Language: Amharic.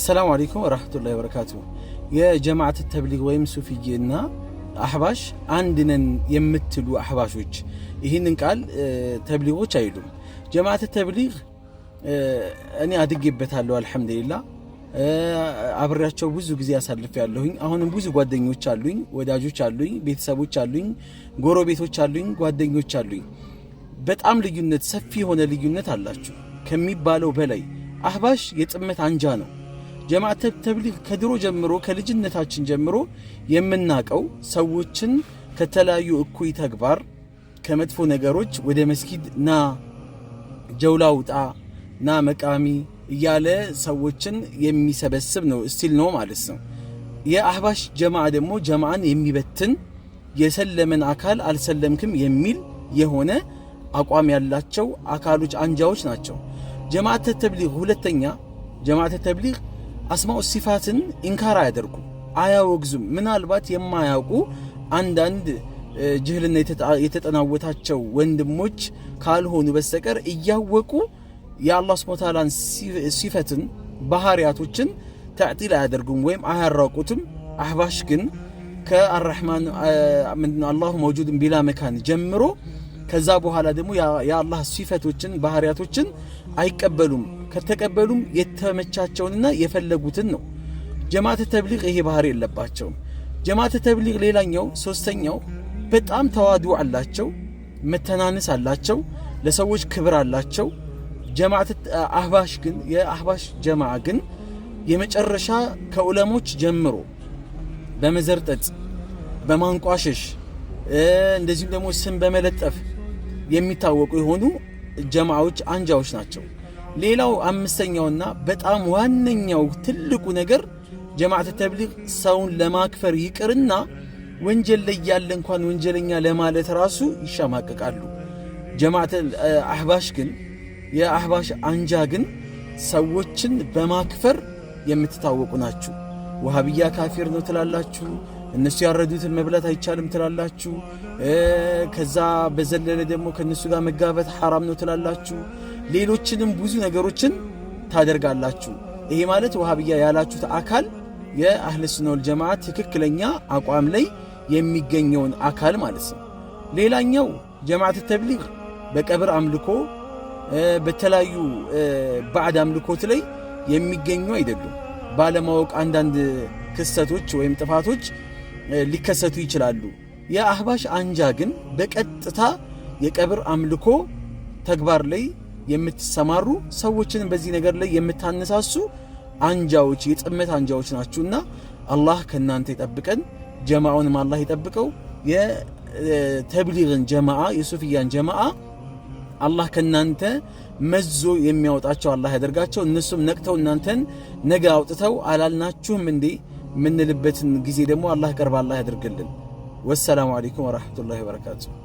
السلام عليكم ورحمة الله وبركاته. يا جماعة التبليغ ويم سوفيجينا أحباش عندنا يمثلوا أحباشوش يهين قال تبليغوش أيدهم جماعة التبليغ أنا أدقيبتها له الحمد لله አብራቸው ብዙ ጊዜ ያሳልፍ ያለሁኝ አሁንም ብዙ ጓደኞች አሉኝ ወዳጆች አሉኝ ቤተሰቦች አሉኝ ጎረቤቶች አሉኝ ጓደኞች አሉኝ በጣም ልዩነት ሰፊ ሆነ ልዩነት አላችሁ ከሚባለው በላይ አህባሽ የጥመት አንጃ ነው ጀማዓት ተብሊግ ከድሮ ጀምሮ ከልጅነታችን ጀምሮ የምናቀው ሰዎችን ከተለያዩ እኩይ ተግባር ከመጥፎ ነገሮች ወደ መስጊድ ና ጀውላውጣ ና መቃሚ ያለ ሰዎችን የሚሰበስብ ነው ስቲል ነው ማለት ነው የአህባሽ ጀማዓ ደግሞ ጀማዓን የሚበትን የሰለመን አካል አልሰለምክም የሚል የሆነ አቋም ያላቸው አካሎች አንጃዎች ናቸው ጀማዓት ተብሊግ ሁለተኛ ጀማዓት ተብሊግ አስማኡ ሲፋትን ኢንካር ያደርጉ አያወግዙም ምናልባት የማያውቁ አንዳንድ ጅህልና የተጠናወታቸው ወንድሞች ካልሆኑ በስተቀር እያወቁ የአላህ Subhanahu Wa Ta'ala ሲፈትን ባህሪያቶችን ተዕጢል አያደርጉም ወይም አያራቁትም አህባሽ ግን ከአርህማን አላሁ መውጁድን ቢላ መካን ጀምሮ ከዛ በኋላ ደግሞ የአላህ ሲፈቶችን ባህሪያቶችን አይቀበሉም ከተቀበሉም የተመቻቸውንና የፈለጉትን ነው ጀማዓት ተብሊግ ይሄ ባህሪ የለባቸው ጀማዓት ተብሊግ ሌላኛው ሶስተኛው በጣም ተዋዱዕ አላቸው መተናነስ አላቸው ለሰዎች ክብር አላቸው ጀማዓት አህባሽ ግን የአህባሽ ጀማዓ ግን የመጨረሻ ከዑለሞች ጀምሮ በመዘርጠጥ በማንቋሸሽ እንደዚህ ደግሞ ስም በመለጠፍ የሚታወቁ የሆኑ ጀማዓዎች አንጃዎች ናቸው ሌላው አምስተኛውና በጣም ዋነኛው ትልቁ ነገር ጀማዓት ተብሊግ ሰውን ለማክፈር ይቅርና ወንጀል ላይ ያለ እንኳን ወንጀለኛ ለማለት ራሱ ይሻማቀቃሉ ጀማዓት አህባሽ ግን የአህባሽ አንጃ ግን ሰዎችን በማክፈር የምትታወቁ ናችሁ ወሃቢያ ካፊር ነው ትላላችሁ እነሱ ያረዱትን መብላት አይቻልም ትላላችሁ ከዛ በዘለለ ደግሞ ከነሱ ጋር መጋባት حرام ነው ትላላችሁ ሌሎችንም ብዙ ነገሮችን ታደርጋላችሁ ይሄ ማለት ወሃቢያ ያላችሁት አካል የአህለ ሱና ወል ጀማዓ ትክክለኛ አቋም ላይ የሚገኘውን አካል ማለት ነው ሌላኛው ጀማዓት ተብሊግ በቀብር አምልኮ በተለያዩ ባዕድ አምልኮት ላይ የሚገኙ አይደሉም ባለማወቅ አንዳንድ ክስተቶች ወይም ጥፋቶች ሊከሰቱ ይችላሉ የአህባሽ አንጃ ግን በቀጥታ የቀብር አምልኮ ተግባር ላይ የምትሰማሩ ሰዎችን በዚህ ነገር ላይ የምታነሳሱ አንጃዎች የጥመት አንጃዎች ናችሁና አላህ ከናንተ ይጠብቀን ጀማዓውንም አላህ ይጠብቀው የተብሊግን ጀማዓ የሱፊያን ጀማዓ አላህ ከናንተ መዞ የሚያወጣቸው አላህ ያደርጋቸው እነሱም ነቅተው እናንተን ነገ አውጥተው አላልናችሁም እንዴ ምንልበትን ጊዜ ደግሞ አላህ ቀርባ አላህ ያደርግልን ወሰላሙ አለይኩም ወራህመቱላሂ ወበረካቱ